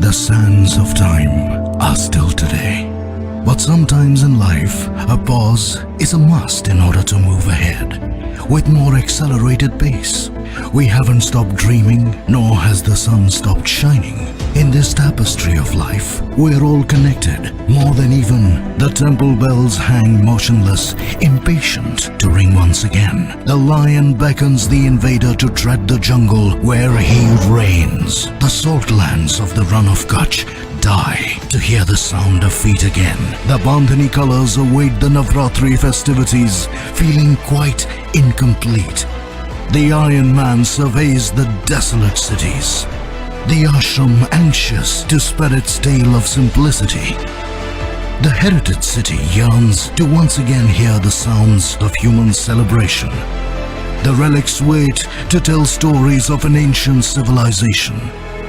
The sands of time are still today. But sometimes in life, a pause is a must in order to move ahead with more accelerated pace. We haven't stopped dreaming, nor has the sun stopped shining. In this tapestry of life, we're all connected. More than even the temple bells hang motionless, impatient to ring once again. The lion beckons the invader to tread the jungle where he reigns. The salt lands of the Run of Kutch die to hear the sound of feet again. The Bandhani colors await the Navratri festivities, feeling quite incomplete. The Iron Man surveys the desolate cities. The ashram anxious to spread its tale of simplicity. The heritage city yearns to once again hear the sounds of human celebration. The relics wait to tell stories of an ancient civilization.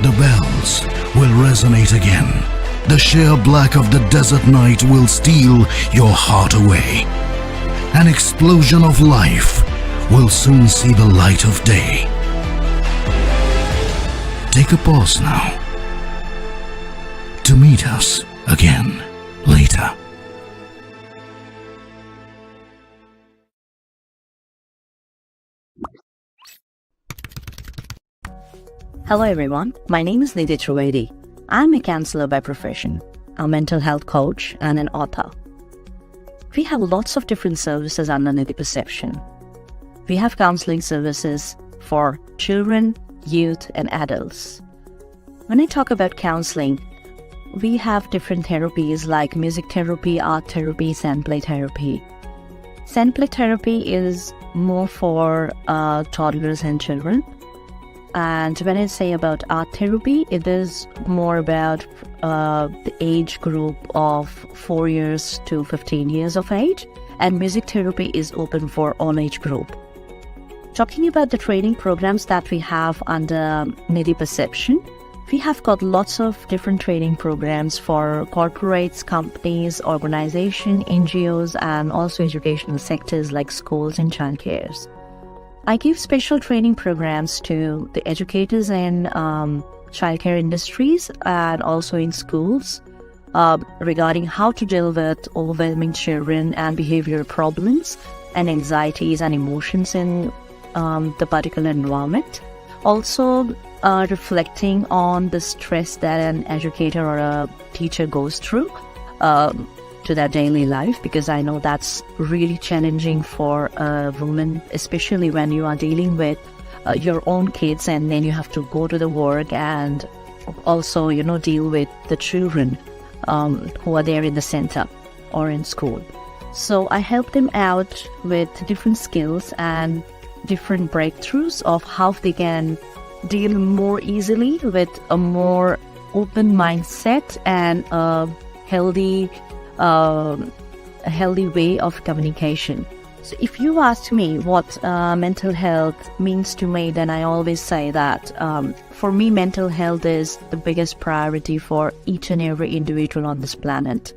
The bells will resonate again. The sheer black of the desert night will steal your heart away. An explosion of life will soon see the light of day. Take a pause now to meet us again later. Hello everyone, my name is Nidhi. I'm a counselor by profession, a mental health coach and an author. We have lots of different services under Nidhi Perception. We have counseling services for children, youth and adults. When I talk about counseling, we have different therapies like music therapy, art therapy, sand play therapy. Sand play therapy is more for toddlers and children. And when I say about art therapy, it is more about the age group of 4 years to 15 years of age. And music therapy is open for all age group. Talking about the training programs that we have under Nidhi Perception, we have got lots of different training programs for corporates, companies, organizations, NGOs, and also educational sectors like schools and childcares. I give special training programs to the educators in childcare industries and also in schools regarding how to deal with overwhelming children and behavioral problems and anxieties and emotions in the particular environment. Also reflecting on the stress that an educator or a teacher goes through to their daily life, because I know that's really challenging for a woman, especially when you are dealing with your own kids and then you have to go to the work and also, deal with the children who are there in the center or in school. So I help them out with different skills and different breakthroughs of how they can deal more easily with a more open mindset and a healthy way of communication. So if you ask me what mental health means to me, then I always say that for me, mental health is the biggest priority for each and every individual on this planet.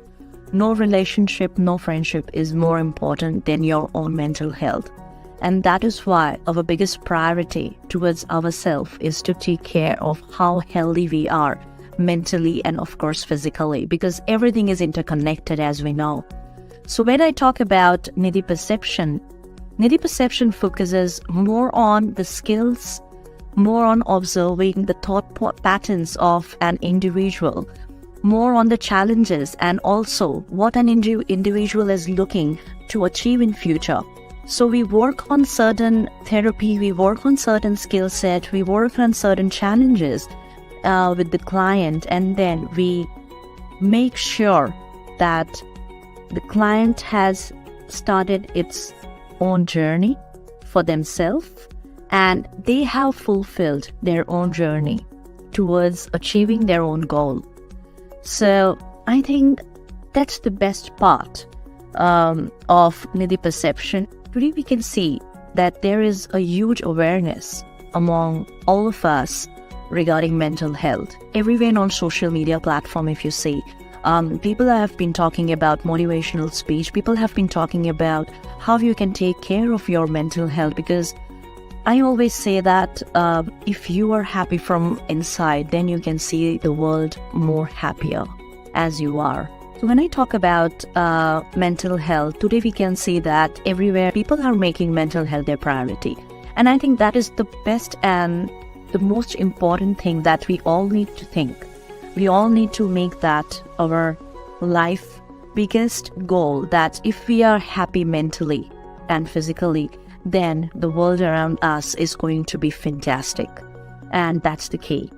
No relationship, no friendship is more important than your own mental health. And that is why our biggest priority towards ourselves is to take care of how healthy we are mentally and of course physically, because everything is interconnected, as we know. So when I talk about Nidhi Perception focuses more on the skills, more on observing the thought patterns of an individual, more on the challenges and also what an individual is looking to achieve in future. So we work on certain therapy, we work on certain skill set, we work on certain challenges with the client, and then we make sure that the client has started its own journey for themselves and they have fulfilled their own journey towards achieving their own goal. So I think that's the best part of Nidhi Perception. Today we can see that there is a huge awareness among all of us regarding mental health. Everywhere on social media platform, if you see, people have been talking about motivational speech. People have been talking about how you can take care of your mental health, because I always say that if you are happy from inside, then you can see the world more happier as you are. So when I talk about mental health, today we can see that everywhere people are making mental health their priority. And I think that is the best and the most important thing that we all need to think. We all need to make that our life biggest goal, that if we are happy mentally and physically, then the world around us is going to be fantastic. And that's the key.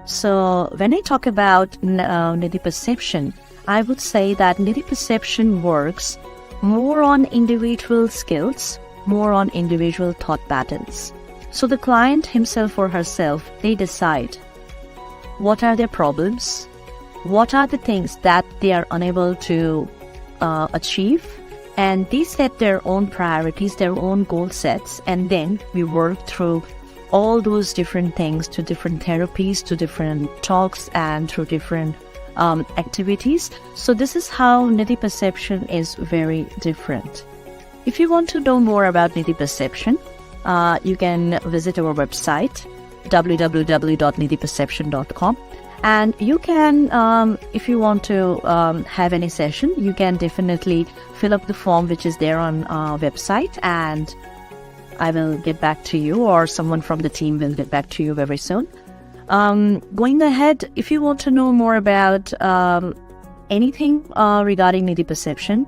So when I talk about Nidhi perception, I would say that Nidhi perception works more on individual skills, more on individual thought patterns. So the client himself or herself, they decide what are their problems, what are the things that they are unable to achieve, and they set their own priorities, their own goal sets, and then we work through all those different things, to different therapies, to different talks, and through different activities. So this is how Nidhi perception is very different. If you want to know more about Nidhi perception, you can visit our website www.nidhiperception.com. And you can, if you want to have any session, you can definitely fill up the form which is there on our website, and I will get back to you, or someone from the team will get back to you very soon. Going ahead, if you want to know more about anything regarding Nidhi perception,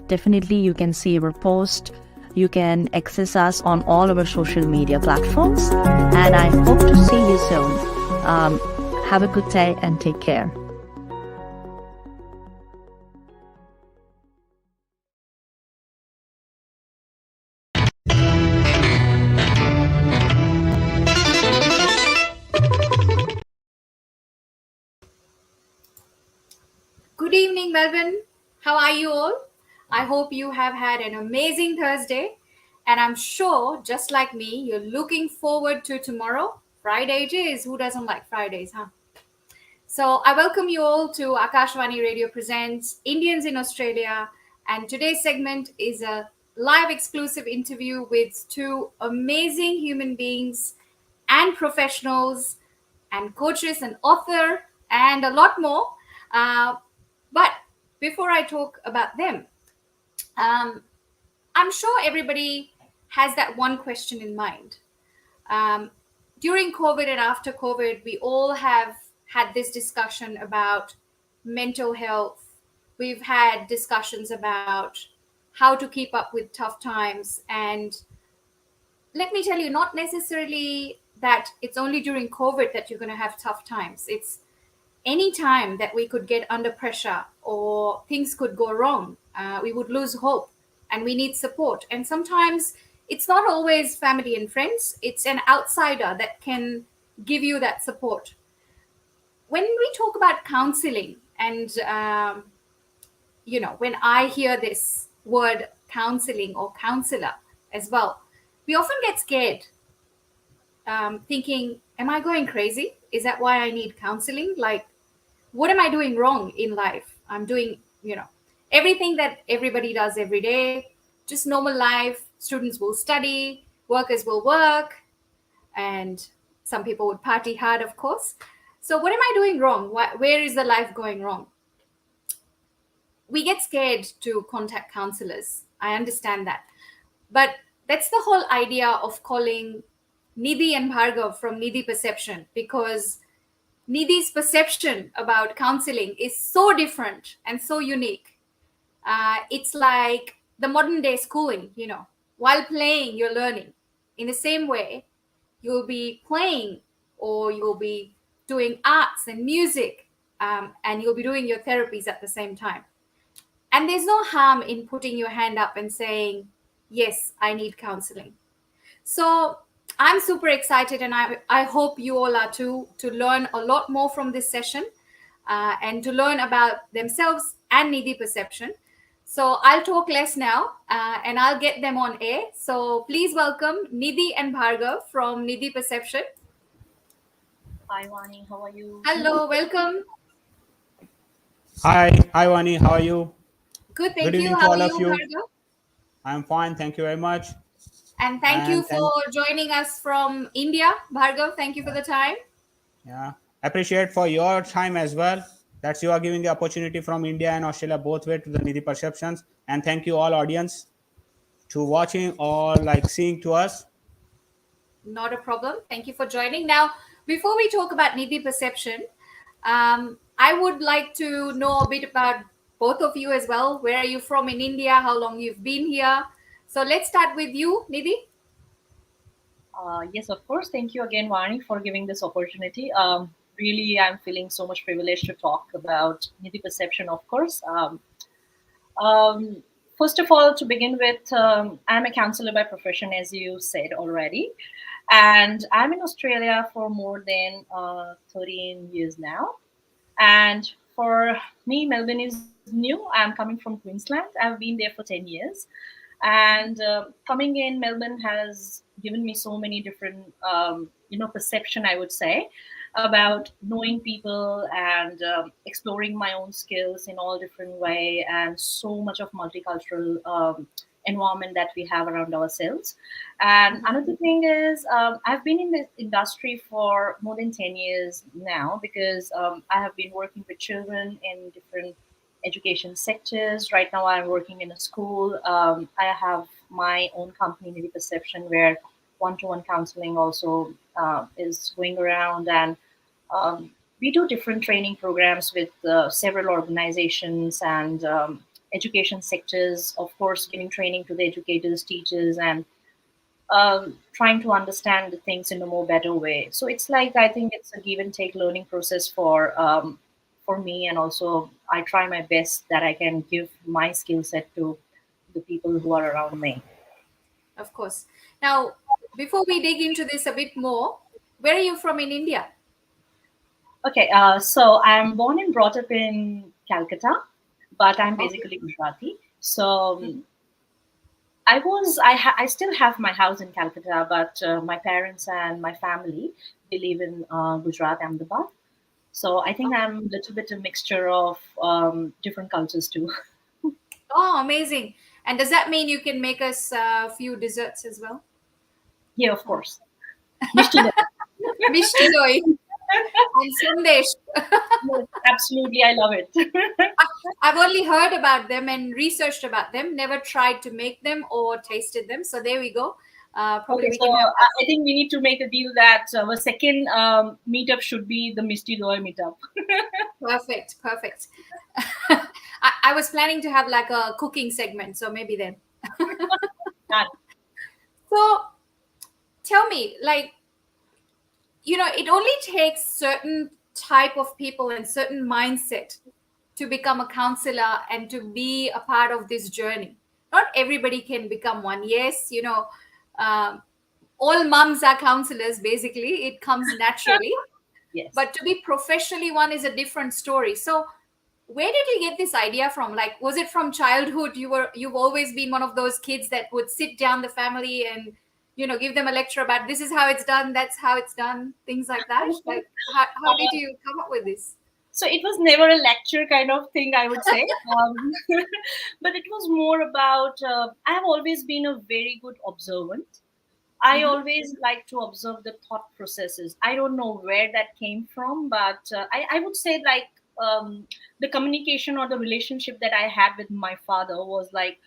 definitely you can see our post. You can access us on all our social media platforms, and I hope to see you soon. Have a good day and take care. Good evening, Melbourne. How are you all? I hope you have had an amazing Thursday. And I'm sure, just like me, you're looking forward to tomorrow. Friday it is. Who doesn't like Fridays, huh? So I welcome you all to RJ Vani Radio Presents Indians in Australia. And today's segment is a live exclusive interview with two amazing human beings and professionals and coaches and author and a lot more. But before I talk about them, I'm sure everybody has that one question in mind. During COVID and after COVID, we all have had this discussion about mental health. We've had discussions about how to keep up with tough times. And let me tell you, not necessarily that it's only during COVID that you're going to have tough times. It's any time that we could get under pressure or things could go wrong, we would lose hope and we need support. And sometimes it's not always family and friends, it's an outsider that can give you that support. When we talk about counseling, and when I hear this word counseling or counselor as well, we often get scared, thinking, am I going crazy? Is that why I need counseling? Like, what am I doing wrong in life? I'm doing, everything that everybody does every day, just normal life. Students will study, workers will work, and some people would party hard, of course. So what am I doing wrong? Where is the life going wrong? We get scared to contact counselors. I understand that. But that's the whole idea of calling Nidhi and Bhargav from Nidhi Perception, because Nidhi's perception about counseling is so different and so unique. It's like the modern day schooling, while playing, you're learning. In the same way, you'll be playing or you'll be doing arts and music, and you'll be doing your therapies at the same time. And there's no harm in putting your hand up and saying, yes, I need counseling. So I'm super excited, and I hope you all are too, to learn a lot more from this session, and to learn about themselves and Nidhi perception. So I'll talk less now, and I'll get them on air. So please welcome Nidhi and Bhargav from Nidhi Perception. Hi, Vani. How are you? Hello, welcome. Hi, Vani. How are you? Good, Good thank you. evening to How are all of you, you. Bhargav? I'm fine. Thank you very much. And thank you And for joining us from India. Bhargav, thank you for the time. yeah, appreciate for your time as well. That you are giving the opportunity from India and Australia both way to the Nidhi Perceptions. And thank you all audience to watching or like seeing to us. Not a problem. Thank you for joining. Now, before we talk about Nidhi perception, I would like to know a bit about both of you as well. Where are you from in India? How long you've been here? So let's start with you, Nidhi. Yes, of course. Thank you again, Vani, for giving this opportunity. Really, I'm feeling so much privileged to talk about Nidhi perception, of course. Um, First of all, to begin with, I'm a counselor by profession, as you said already. And I'm in Australia for more than 13 years now. And for me, Melbourne is new. I'm coming from Queensland. I've been there for 10 years. And coming in Melbourne has given me so many different, perception, I would say, about knowing people and exploring my own skills in all different way, and so much of multicultural environment that we have around ourselves. And another thing is, I've been in this industry for more than 10 years now, because I have been working with children in different education sectors. Right now, I'm working in a school. I have my own company, Nidhi Perception, where one-to-one counseling also is going around, and we do different training programs with several organizations and education sectors. Of course, giving training to the educators, teachers, and trying to understand the things in a more better way. So it's like, I think it's a give and take learning process for me, and also I try my best that I can give my skill set to the people who are around me. Of course. Now, before we dig into this a bit more, where are you from in India? Okay, so I'm born and brought up in Calcutta, but I'm Okay. basically Gujarati. So I still have my house in Calcutta, but my parents and my family, they live in Gujarat, Ahmedabad. So I think I'm a little bit a mixture of different cultures too. Oh, amazing. And does that mean you can make us a few desserts as well? Yeah, of course. Mishti doi. Mishti doi and sandesh. Yes, absolutely, I love it. I've only heard about them and researched about them, never tried to make them or tasted them. So there we go. Probably Okay, we so can have that. I think we need to make a deal that our second meetup should be the Mishti doi meetup. Perfect, perfect. I was planning to have like a cooking segment, so maybe then. Done. So tell me, like, it only takes certain type of people and certain mindset to become a counselor and to be a part of this journey. Not everybody can become one. Yes, um, all mums are counselors, basically. It comes naturally. Yes. But to be professionally one is a different story. So where did you get this idea from? Like, was it from childhood? You've always been one of those kids that would sit down the family and give them a lecture about this is how it's done, that's how it's done, things like that. Like, how did you come up with this? So it was never a lecture kind of thing, I would say. But it was more about, I have always been a very good observant. I Mm-hmm. always like to observe the thought processes. I don't know where that came from, but I would say, like, the communication or the relationship that I had with my father was like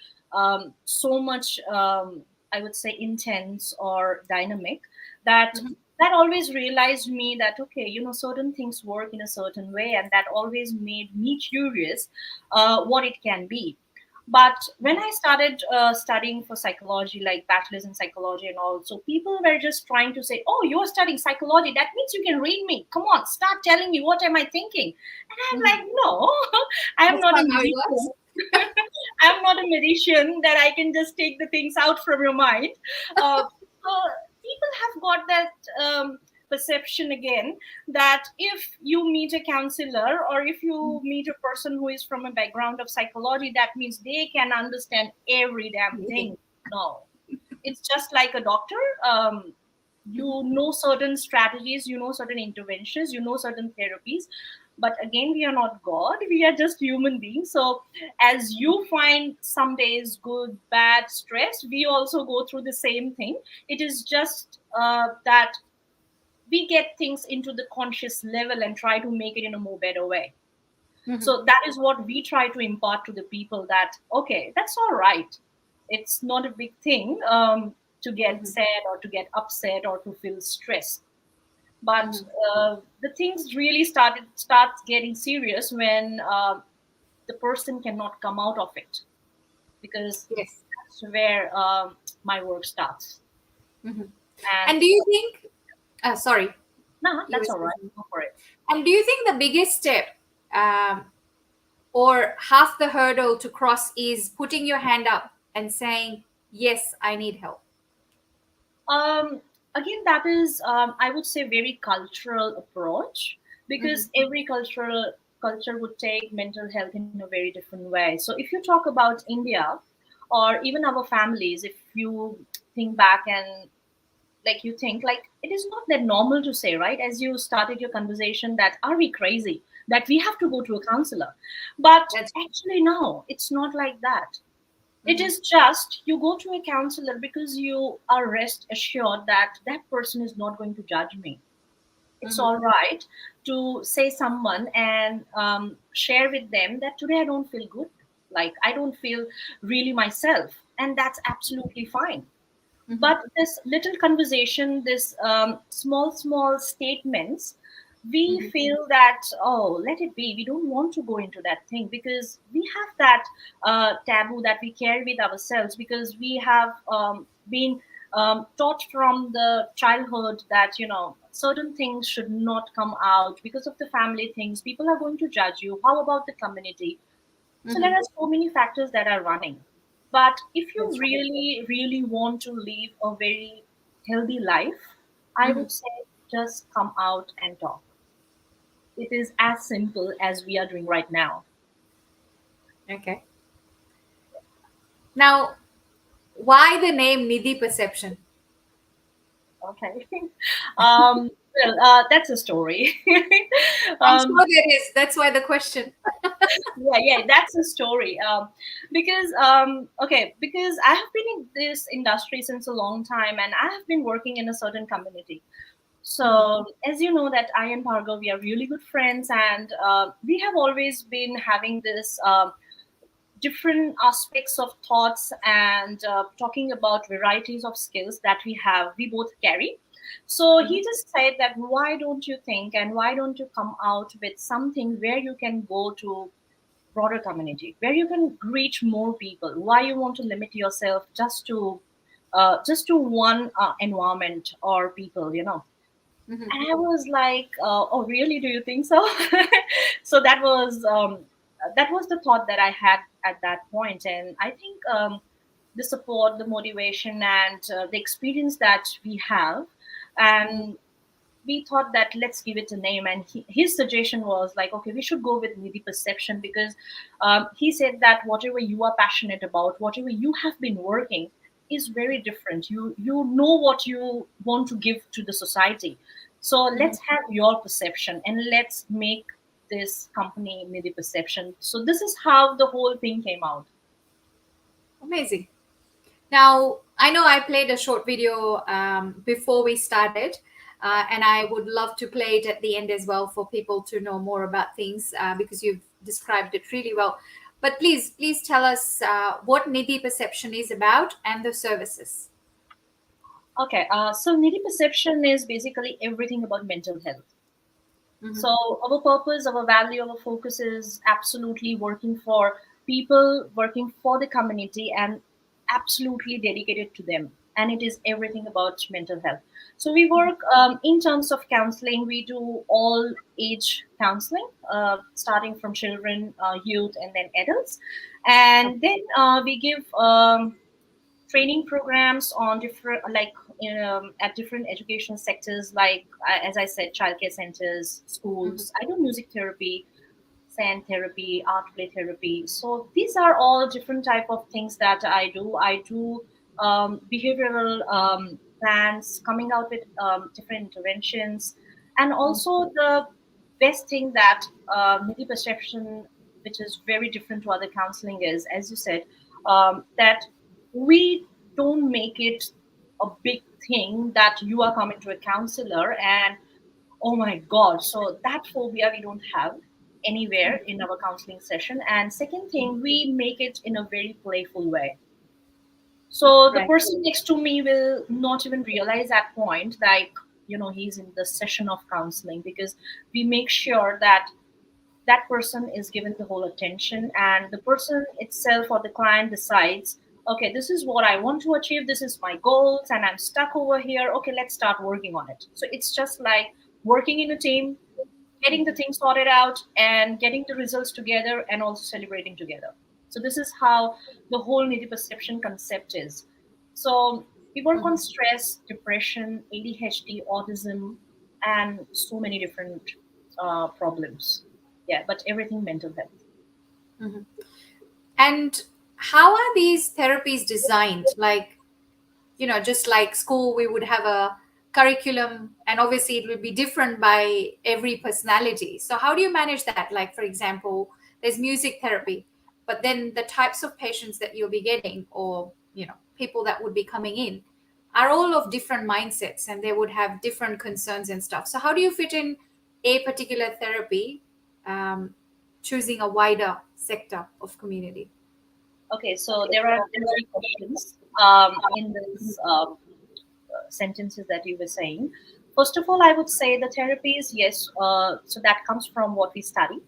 so much, I would say, intense or dynamic, that Mm-hmm. that always realized me that, okay, certain things work in a certain way, and that always made me curious what it can be. But when I started studying for psychology, like bachelor's in psychology and all, so people were just trying to say, "Oh, you're studying psychology. That means you can read me. Come on, start telling me what am I thinking." And I'm Mm-hmm. like, "No, I am That's not a not how it magician. works. I'm not a magician that I can just take the things out from your mind." So people have got that perception again, that if you meet a counselor or if you meet a person who is from a background of psychology, that means they can understand every damn Everything. thing. No, it's just like a doctor. You know certain strategies, you know certain interventions, you know certain therapies, But again, we are not God. We are just human beings. So as you find some days good, bad, stress, we also go through the same thing. It is just that we get things into the conscious level and try to make it in a more better way. So that is what we try to impart to the people, that okay, that's all right, it's not a big thing to get sad or to get upset or to feel stressed. But the things really starts getting serious when the person cannot come out of it, because Yes. that's where my work starts. And And do you think, sorry, nah, you were that's all right, saying. go for it. And do you think the biggest step, um, or half the hurdle to cross, is putting your hand up and saying, yes, I need help? Um, Again, that is, I would say, very cultural approach, because every culture would take mental health in a very different way. So if you talk about India, or even our families, if you think back and like you think like it is not that normal to say, right, as you started your conversation, that are we crazy that we have to go to a counselor? But That's actually no, it's not like that. It Mhm. is just you go to a counselor because you are rest assured that that person is not going to judge me. It's all right to say someone and share with them that today I don't feel good, like I don't feel really myself, and that's absolutely fine. But this little conversation, this small statements, we feel that, oh, let it be, we don't want to go into that thing, because we have that taboo that we carry with ourselves, because we have been taught from the childhood that certain things should not come out because of the family things, people are going to judge you, how about the community? So there are so many factors that are running. But if you That's right. really, really want to live a very healthy life, I would say just come out and talk. It is as simple as we are doing right now. Okay. Now, why the name Nidhi Perception? Okay. That's a story. I'm um, sure there is. That's why the question. yeah, that's a story. Because okay, because I have been in this industry since a long time, and I have been working in a certain community. So, as you know, that I and Bhargav, we are really good friends, and we have always been having this different aspects of thoughts and talking about varieties of skills that we both carry. So he just said that why don't you think and why don't you come out with something where you can go to broader community, where you can reach more people? Why you want to limit yourself just to one environment or people, And I was like, oh, really? Do you think so? So that was the thought that I had at that point, and I think the support, the motivation, and the experience that we have, and we thought that let's give it a name. And his suggestion was like, okay, we should go with Nidhi Perception, because he said that whatever you are passionate about, whatever you have been working, is very different. You know what you want to give to the society. So let's have your perception and let's make this company Nidhi Perception. So this is how the whole thing came out. Amazing. Now, I know I played a short video before we started, and I would love to play it at the end as well for people to know more about things, because you've described it really well. But please tell us what Nidhi Perception is about and the services. Okay, so Nidhi Perception is basically everything about mental health. So our purpose, our value, our focus is absolutely working for people, working for the community, and absolutely dedicated to them. And it is everything about mental health. So we work in terms of counseling. We do all age counseling, starting from children, youth, and then adults. And then we give training programs on different at different education sectors, like as I said, childcare centers, schools. I do music therapy, sand therapy, art play therapy. So these are all different type of things that I do behavioral plans, coming out with different interventions, and also the best thing that Nidhi perception, which is very different to other counseling, is, as you said, that we don't make it a big thing that you are coming to a counselor and oh my god. So that phobia we don't have anywhere in our counseling session. And second thing, we make it in a very playful way. So the Right. person next to me will not even realize that point, like, he's in the session of counseling, because we make sure that that person is given the whole attention, and the person itself or the client decides, okay, this is what I want to achieve, this is my goals, and I'm stuck over here. Okay, let's start working on it. So it's just like working in a team, getting the things sorted out and getting the results together and also celebrating together. So this is how the whole Nidhi perception concept is. So we work on stress, depression, ADHD, autism, and so many different problems. Yeah, but everything mental health. And how are these therapies designed? Like, just like school, we would have a curriculum, and obviously it would be different by every personality. So how do you manage that? Like, for example, there's music therapy, but then the types of patients that you'll be getting, or people that would be coming in, are all of different mindsets, and they would have different concerns and stuff. So how do you fit in a particular therapy, um, choosing a wider sector of community? Okay, so there are three questions in this sentences that you were saying. First of all, I would say the therapies, yes. So that comes from what we study.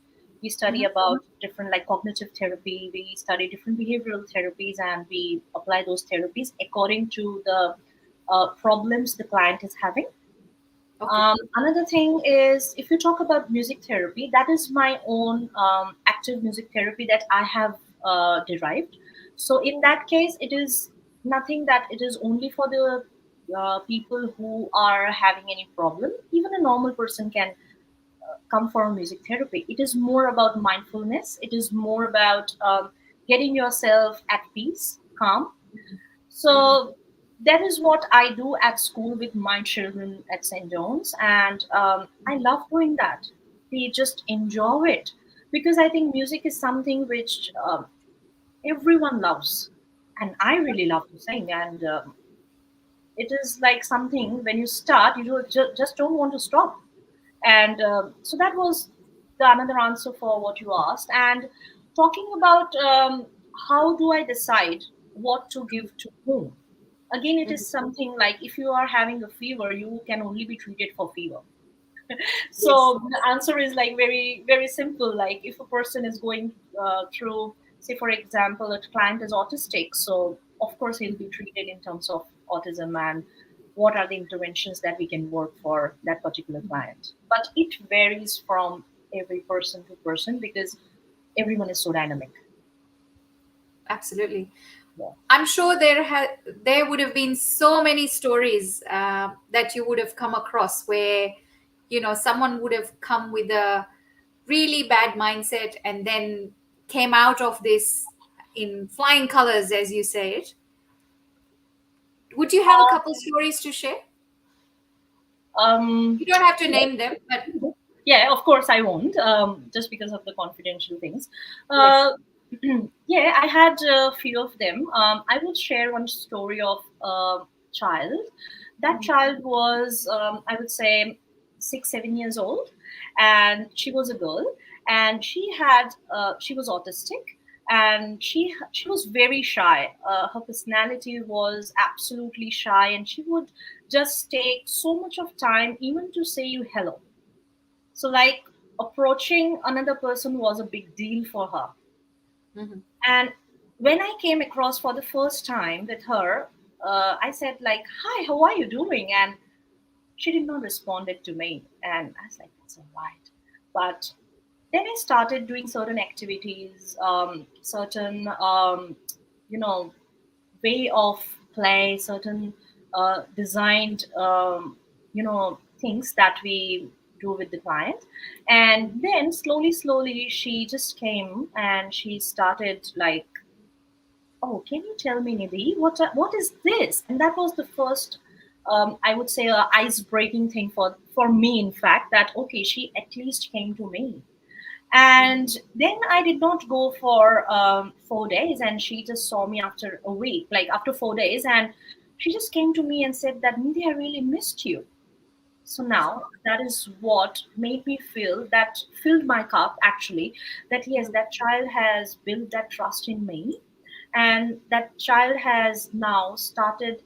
We study about different, like cognitive therapy. We study different behavioral therapies, and we apply those therapies according to the problems the client is having. Okay. Another thing is, if you talk about music therapy, that is my own active music therapy that I have derived. So in that case, it is nothing that it is only for the people who are having any problem. Even a normal person can come for music therapy. It is more about mindfulness. It is more about getting yourself at peace, calm. So that is what I do at school with my children at St. John's, and I love doing that. They just enjoy it because I think music is something which everyone loves, and I really love to sing. And it is like something when you start, you just don't want to stop. And so that was the another answer for what you asked. And talking about how do I decide what to give to whom? Again, it is something like if you are having a fever, you can only be treated for fever. Yes. So the answer is like very very simple. Like if a person is going through, say for example, a client is autistic, so of course he'll be treated in terms of autism and what are the interventions that we can work for that particular client. But it varies from every person to person because everyone is so dynamic. Absolutely. Yeah. I'm sure there would have been so many stories that you would have come across where someone would have come with a really bad mindset and then came out of this in flying colors, as you say it. Would you have a couple stories to share? Um, You don't have to name them, but yeah, of course I won't, just because of the confidential things. yes. Uh, yeah, I had a few of them. I will share one story of a child. That child was, I would say, 6, 7 years old, and she was a girl, and she was autistic, and she was very shy. Her personality was absolutely shy, and she would just take so much of time even to say you hello. So, like, approaching another person was a big deal for her. Mhm. And when I came across for the first time with her, I said, like, "Hi, how are you doing?" And she did not respond it to me. And I was like, "That's all right." But then I started doing certain activities, certain, you know, way of play, certain designed, things that we do with the client. And then slowly, slowly, she just came and she started like, "Oh, can you tell me, Nidhi, what is this?" And that was the first I would say, a ice-breaking thing for me. In fact, that okay, she at least came to me. And then I did not go for 4 days, and she just saw me after a week, like after 4 days, and she just came to me and said that, Nidhi, I really missed you. So now that is what made me feel, that filled my cup actually, that yes, that child has built that trust in me, and that child has now started,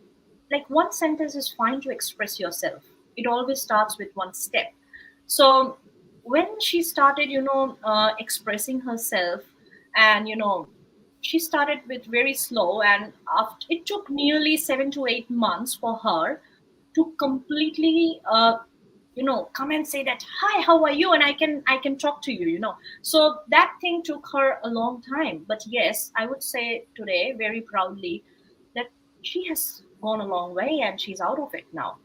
like, one sentence is fine to express yourself. It always starts with one step. So when she started, expressing herself, and she started with very slow, and after, it took nearly 7 to 8 months for her to completely come and say that, hi, how are you, and I can talk to you, so that thing took her a long time. But yes, I would say today very proudly that she has gone a long way and she's out of it now.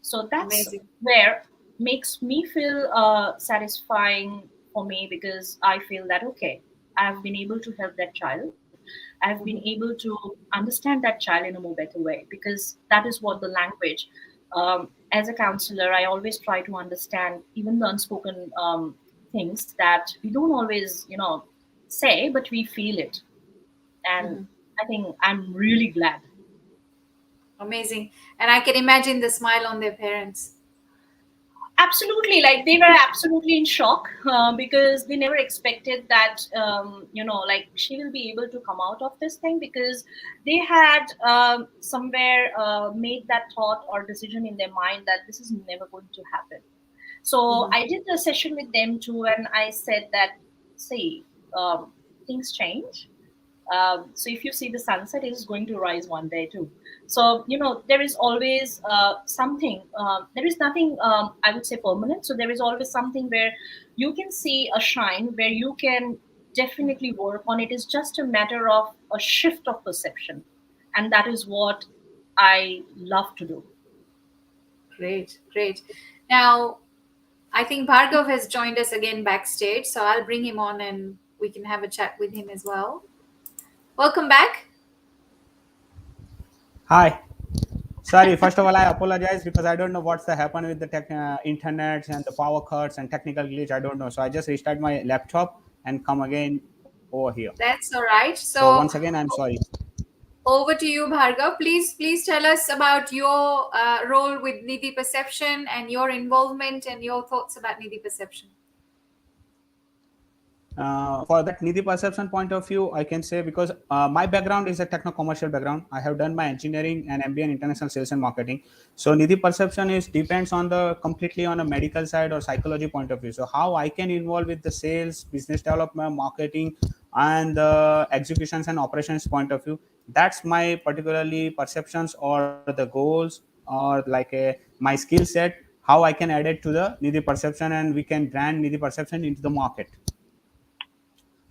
So that's Amazing. where makes me feel satisfying for me, because I feel that okay, I've been able to help that child. I've been able to understand that child in a more better way, because that is what the language, as a counselor, I always try to understand even the unspoken things that we don't always say, but we feel it. And I think I'm really glad. Amazing. And I can imagine the smile on their parents. Absolutely, like they were absolutely in shock, because they never expected that, like she will be able to come out of this thing, because they had somewhere made that thought or decision in their mind that this is never going to happen. So I did a session with them too, and I said that, see, things change. So if you see the sunset, it is going to rise one day too. So there is always something. There is nothing, I would say, permanent. So there is always something where you can see a shine, where you can definitely work on it. It's just a matter of a shift of perception, and that is what I love to do. Great, great. Now, I think Bhargav has joined us again backstage, so I'll bring him on and we can have a chat with him as well. Welcome back. Hi. Sorry, first of all, I apologize because I don't know what's the happen with the internet and the power cuts and technical glitch. I don't know. So I just restart my laptop and come again over here. That's all right. So once So, again, I'm sorry. over to you, Bhargav. Please tell us about your role with Nidhi Perception and your involvement and your thoughts about Nidhi Perception. For that Nidhi perception point of view, I can say, because my background is a techno-commercial background. I have done my engineering and MBA in international sales and marketing. So Nidhi perception is depends on the completely on a medical side or psychology point of view. So how I can involve with the sales, business development, marketing, and the executions and operations point of view. That's my particularly perceptions or the goals or like my skill set. How I can add it to the Nidhi perception and we can brand Nidhi perception into the market.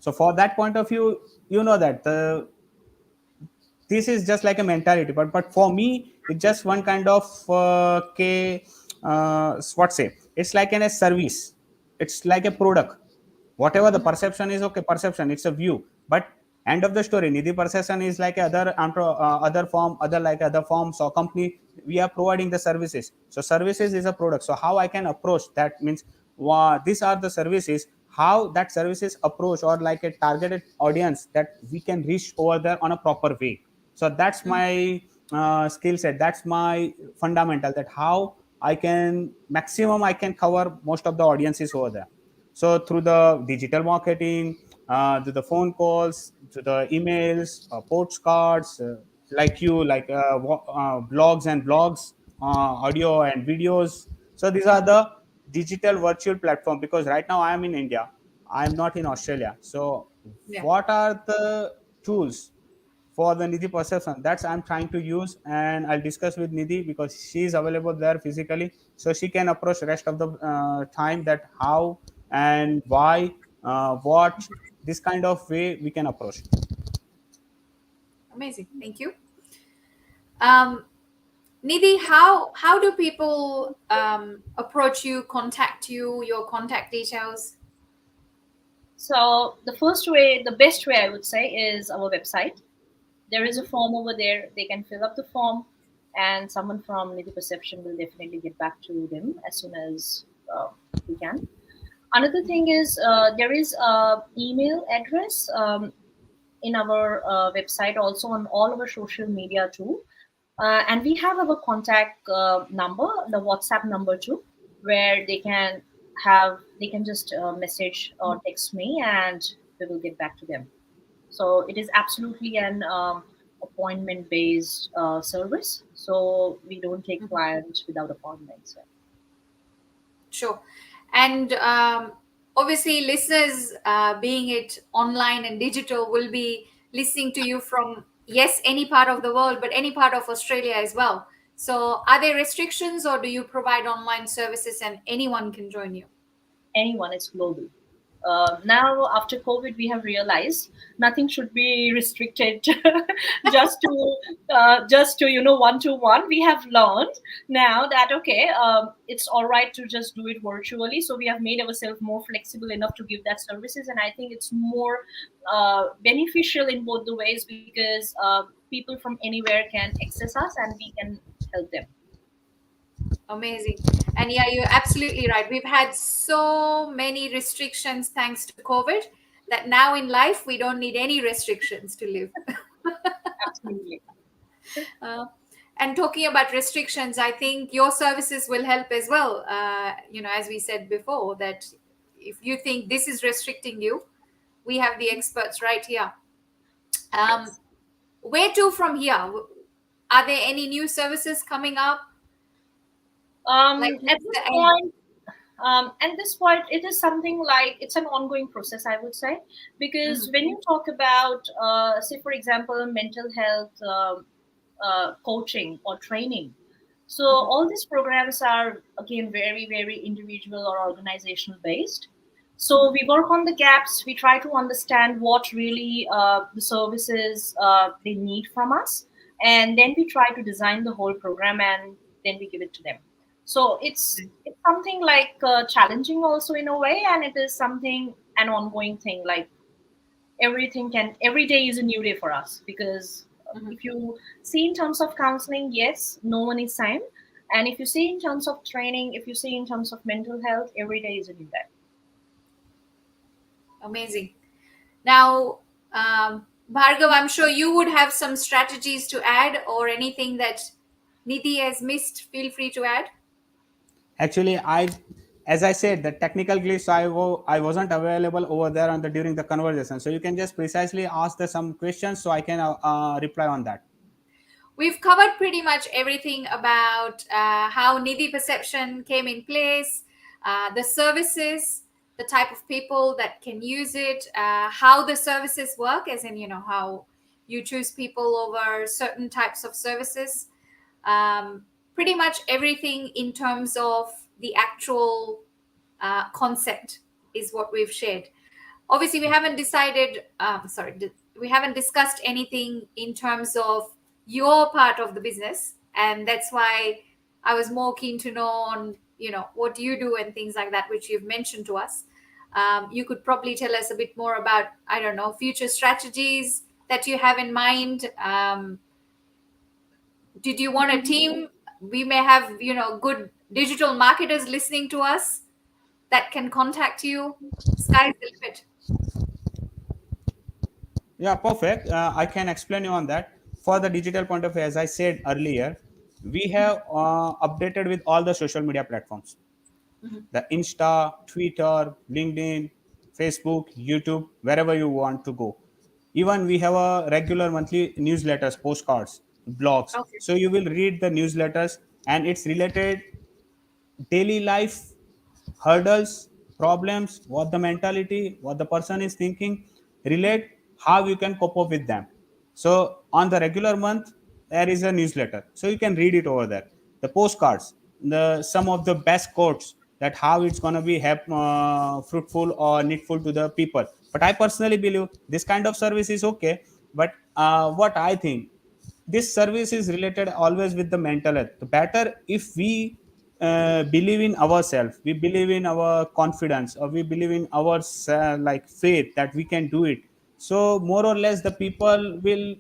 So for that point of view, you know that this is just like a mentality, but for me it's just one kind of what say, it's like a service, it's like a product. Whatever the perception is, okay, perception, it's a view, but end of the story, Nidhi perception is like other form, other like other forms or company. We are providing the services, so services is a product. So how I can approach that means, these are the services, how that services approach or like a targeted audience that we can reach over there on a proper way. So that's my skill set, that's my fundamental, that how I can maximum I can cover most of the audiences over there. So through the digital marketing, to the phone calls, to the emails, postcards, like you, like blogs and blogs, audio and videos. So these are the digital virtual platform, because right now I am in India, I am not in Australia. So Yeah. what are the tools for the Nidhi perception? That's I'm trying to use, and I'll discuss with Nidhi because she is available there physically, so she can approach rest of the time that how and why, what this kind of way we can approach. Amazing. Thank you. Um, Nidhi, how do people approach you, contact you, your contact details? So the first way, the best way I would say, is our website. There is a form over there. They can fill up the form. and someone from Nidhi Perception will definitely get back to them as soon as we can. Another thing is there is a email address in our website, also on all our social media too. And we have our contact number, the WhatsApp number too, where they can just message or text me, and we will get back to them. So it is absolutely an appointment based service. So we don't take clients without appointments. Sure. And obviously, listeners, being it online and digital, will be listening to you from, yes, any part of the world, but any part of Australia as well. So, are there restrictions, or do you provide online services and anyone can join you? Anyone is global. Now, after COVID, we have realized nothing should be restricted just to one to one. We have learned now that okay, it's all right to just do it virtually. So we have made ourselves more flexible enough to give that services, and I think it's more beneficial in both the ways because people from anywhere can access us and we can help them. Amazing. And yeah, you're absolutely right. We've had so many restrictions thanks to COVID that now in life we don't need any restrictions to live. Absolutely. Uh, and talking about restrictions, I think your services will help as well. As we said before, that if you think this is restricting you, we have the experts right here. Yes. Where to from here? Are there any new services coming up? Like, At what's this the aim? point, it is something like it's an ongoing process, I would say, because when you talk about, say, for example, mental health coaching or training, so all these programs are again very, very individual or organizational based. So we work on the gaps. We try to understand what really the services they need from us, and then we try to design the whole program, and then we give it to them. So it's something like challenging also in a way, and it is something an ongoing thing. Like every day is a new day for us because if you see in terms of counseling, yes, no one is same, and if you see in terms of training, if you see in terms of mental health, every day is a new day. Amazing. Now, Bhargav, I'm sure you would have some strategies to add or anything that Nidhi has missed. Feel free to add. Actually, as I said, the technical glitch, I wasn't available over there on the during the conversation. So you can just precisely ask some questions so I can reply on that. We've covered pretty much everything about how Nidhi perception came in place, the services, the type of people that can use it, how the services work, as in, how you choose people over certain types of services. Pretty much everything in terms of the actual concept is what we've shared. Obviously, we haven't decided, we haven't discussed anything in terms of your part of the business. And that's why I was more keen to know on, what do you do and things like that, which you've mentioned to us. You could probably tell us a bit more about, I don't know, future strategies that you have in mind. Did you want a team? We may have, good digital marketers listening to us that can contact you. Sky's the limit. Yeah, perfect. I can explain you on that. For the digital point of view, as I said earlier, we have updated with all the social media platforms. The Insta, Twitter, LinkedIn, Facebook, YouTube, wherever you want to go. Even we have a regular monthly newsletters, postcards, blogs. Okay. So you will read the newsletters and it's related daily life hurdles, problems, what the mentality, what the person is thinking, relate how you can cope up with them. So on the regular month, there is a newsletter, so you can read it over there. The postcards, the some of the best quotes that how it's gonna be fruitful or needful to the people. But I personally believe this kind of service is okay. But what I think, this service is related always with the mental health. The better if we believe in ourselves, we believe in our confidence, or we believe in our like faith that we can do it. So more or less the people will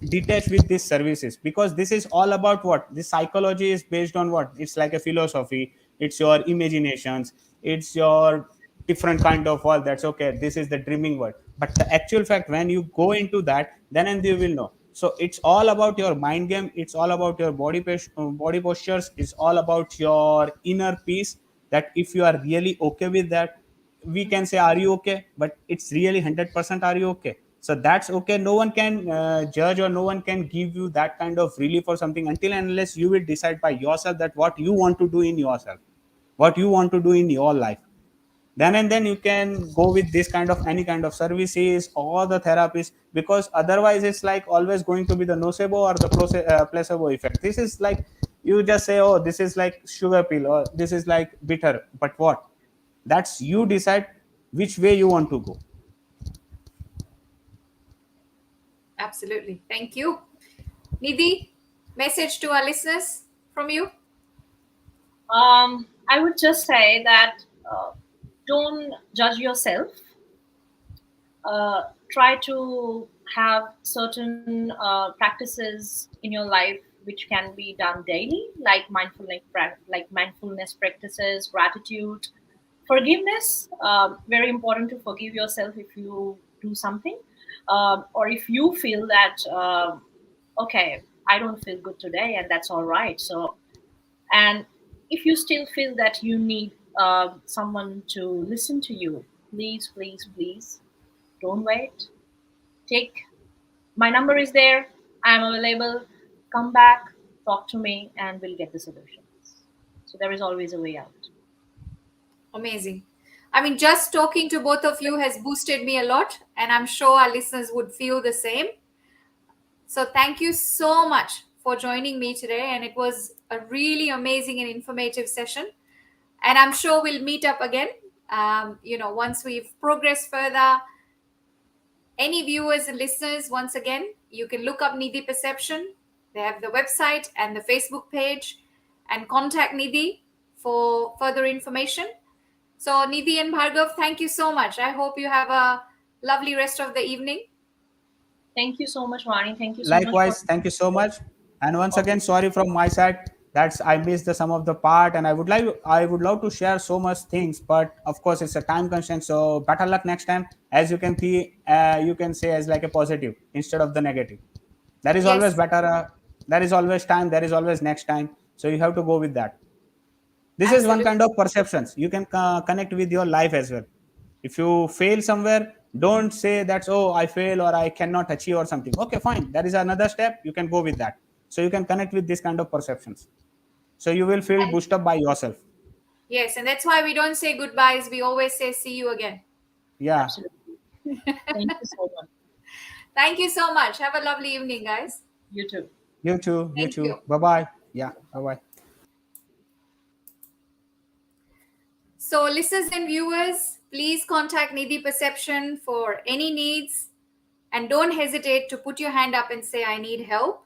detach with these services, because this is all about what? This psychology is based on what? It's like a philosophy, it's your imaginations, it's your different kind of world. That's okay, this is the dreaming world. But the actual fact, when you go into that, then and you will know. So it's all about your mind game, it's all about your body postures, it's all about your inner peace. That if you are really okay with that, we can say are you okay, but it's really 100% are you okay. So that's okay. No one can judge, or no one can give you that kind of relief or something until and unless you will decide by yourself that what you want to do in yourself, what you want to do in your life. Then and then you can go with this kind of any kind of services or the therapies, because otherwise it's like always going to be the nocebo or the placebo effect. This is like you just say, oh, this is like sugar pill, or this is like bitter, but what? That's you decide which way you want to go. Absolutely. Thank you. Nidhi, message to our listeners from you? I would just say that don't judge yourself. Try to have certain practices in your life which can be done daily, like mindfulness practices, gratitude, forgiveness. Very important to forgive yourself if you do something, or if you feel that okay, I don't feel good today, and that's all right. So, and if you still feel that you need someone to listen to you, please don't wait. Take my number is there. I'm available. Come back, talk to me, and we'll get the solutions. So there is always a way out. Amazing. I mean, just talking to both of you has boosted me a lot, and I'm sure our listeners would feel the same. So thank you so much for joining me today, and it was a really amazing and informative session. And I'm sure we'll meet up again, once we've progressed further. Any viewers and listeners, once again, you can look up Nidhi Perception. They have the website and the Facebook page, and contact Nidhi for further information. So Nidhi and Bhargav, thank you so much. I hope you have a lovely rest of the evening. Thank you so much, Vani. Thank you so much. Likewise, thank you so much. And once again, sorry from my side. That's I missed some of the part, and I would love to share so much things, but of course it's a time constraint. So better luck next time. As you can see, you can say as like a positive instead of the negative. There is always better. There is always time. There is always next time. So you have to go with that. This is one kind of perceptions. You can connect with your life as well. If you fail somewhere, don't say that's, oh, I fail or I cannot achieve or something. Okay, fine. There is another step. You can go with that. So you can connect with this kind of perceptions. So you will feel boosted up by yourself. Yes, and that's why we don't say goodbyes. We always say see you again. Yeah. Absolutely. Thank you so much. Thank you so much. Have a lovely evening, guys. You too. You too. Thank you. Bye-bye. Yeah. Bye-bye. So listeners and viewers, please contact Nidhi Perception for any needs, and don't hesitate to put your hand up and say, I need help.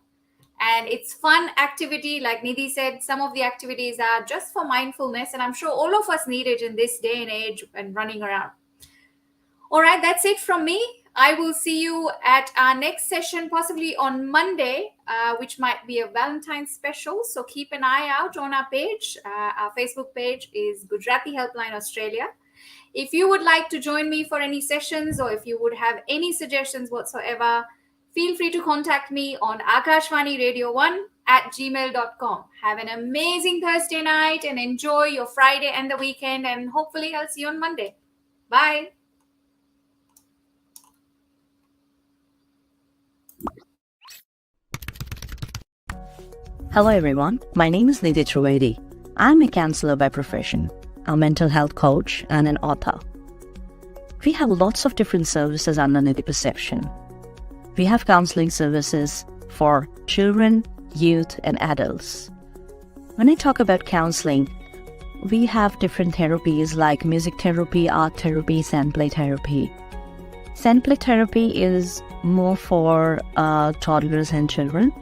And it's fun activity. Like Nidhi said, some of the activities are just for mindfulness, and I'm sure all of us need it in this day and age and running around. All right, that's it from me. I will see you at our next session, possibly on Monday, which might be a Valentine's special. So keep an eye out on our page. Our Facebook page is Gujarati Helpline Australia. If you would like to join me for any sessions, or if you would have any suggestions whatsoever, feel free to contact me on akashvaniradio1@gmail.com. Have an amazing Thursday night and enjoy your Friday and the weekend. And hopefully I'll see you on Monday. Bye. Hello everyone, my name is Nidhi Trivedi. I'm a counselor by profession, a mental health coach, and an author. We have lots of different services under Nidhi Perception. We have counseling services for children, youth, and adults. When I talk about counseling, we have different therapies like music therapy, art therapy, sand play therapy. Sand play therapy is more for toddlers and children.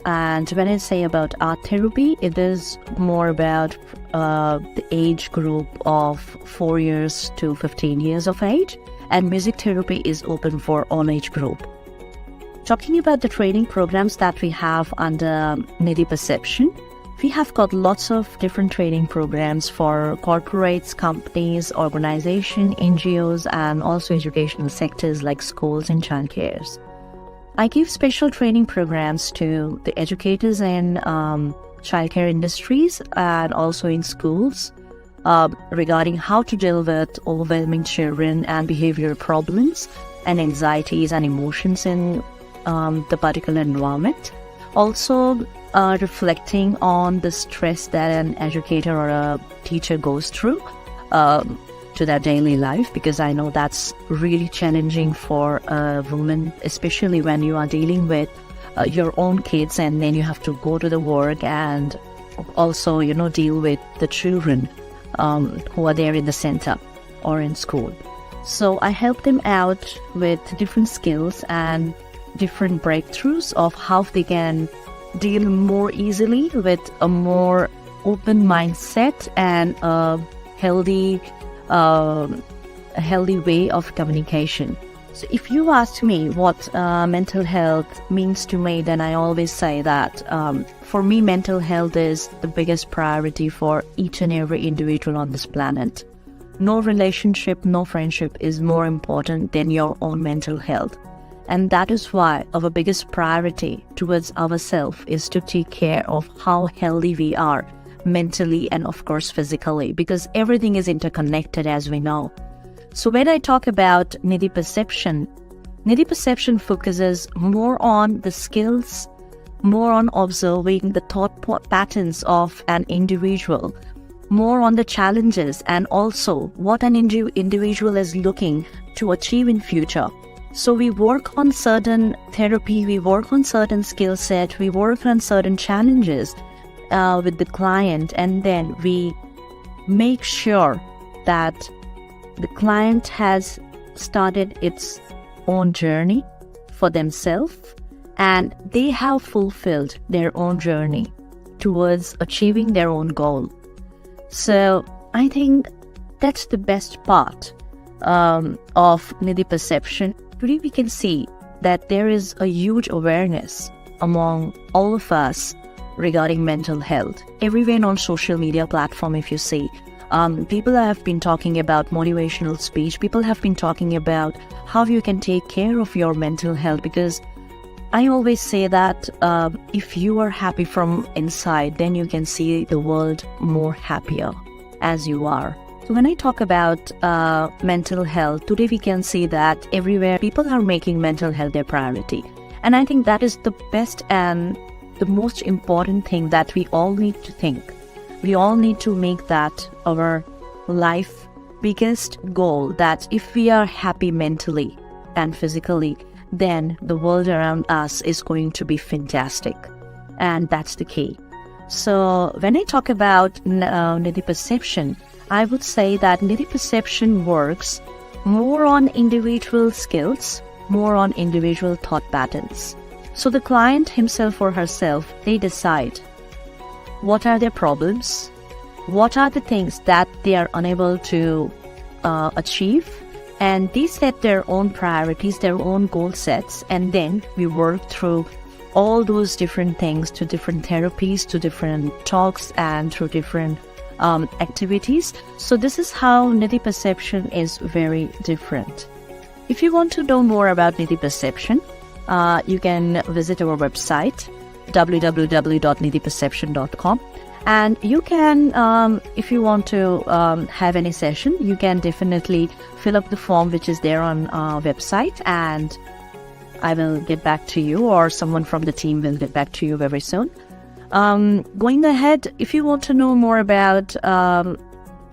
And when I say about art therapy, it is more about the age group of 4 years to 15 years of age. and music therapy is open for all age group. Talking about the training programs that we have under Nidhi Perception, we have got lots of different training programs for corporates, companies, organizations, NGOs, and also educational sectors like schools and childcares. I give special training programs to the educators in childcare industries and also in schools regarding how to deal with overwhelming children and behavioral problems and anxieties and emotions in the particular environment. Also reflecting on the stress that an educator or a teacher goes through to their daily life, because I know that's really challenging for a woman, especially when you are dealing with your own kids and then you have to go to the work and also, deal with the children who are there in the center or in school. So I help them out with different skills and different breakthroughs of how they can deal more easily with a more open mindset and a healthy way of communication. So if you ask me what mental health means to me, then I always say that for me, mental health is the biggest priority for each and every individual on this planet. No relationship, no friendship is more important than your own mental health. And that is why our biggest priority towards ourselves is to take care of how healthy we are mentally and of course physically, because everything is interconnected, as we know. So when I talk about Nidhi Perception focuses more on the skills, more on observing the thought patterns of an individual, more on the challenges and also what an individual is looking to achieve in future. So we work on certain therapy, we work on certain skill set, we work on certain challenges with the client, and then we make sure that the client has started its own journey for themselves and they have fulfilled their own journey towards achieving their own goal. So I think that's the best part of Nidhi Perception. Today we can see that there is a huge awareness among all of us regarding mental health. Everywhere on social media platform, if you see, people have been talking about motivational speech. People have been talking about how you can take care of your mental health, because I always say that if you are happy from inside, then you can see the world more happier as you are. So when I talk about mental health, today we can see that everywhere people are making mental health their priority. And I think that is the best and the most important thing that we all need to think. We all need to make that our life biggest goal, that if we are happy mentally and physically, then the world around us is going to be fantastic. And that's the key. So when I talk about Nidhi Perception, I would say that Nidhi Perception works more on individual skills, more on individual thought patterns. So the client himself or herself, they decide what are their problems, what are the things that they are unable to achieve, and they set their own priorities, their own goal sets, and then we work through all those different things, to different therapies, to different talks, and through different activities. So this is how Nidhi Perception is very different. If you want to know more about Nidhi Perception, you can visit our website www.nidhiperception.com, and you can, if you want to have any session, you can definitely fill up the form which is there on our website, and I will get back to you, or someone from the team will get back to you very soon. Going ahead, if you want to know more about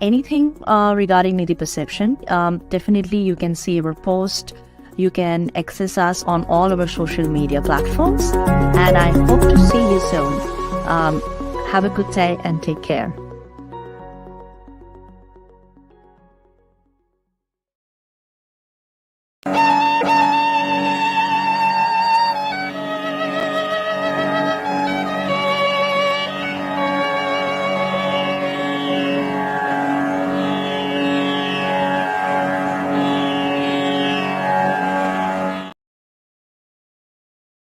anything regarding Nidhi Perception, definitely you can see our post. You can access us on all our social media platforms, and I hope to see you soon. Have a good day and take care.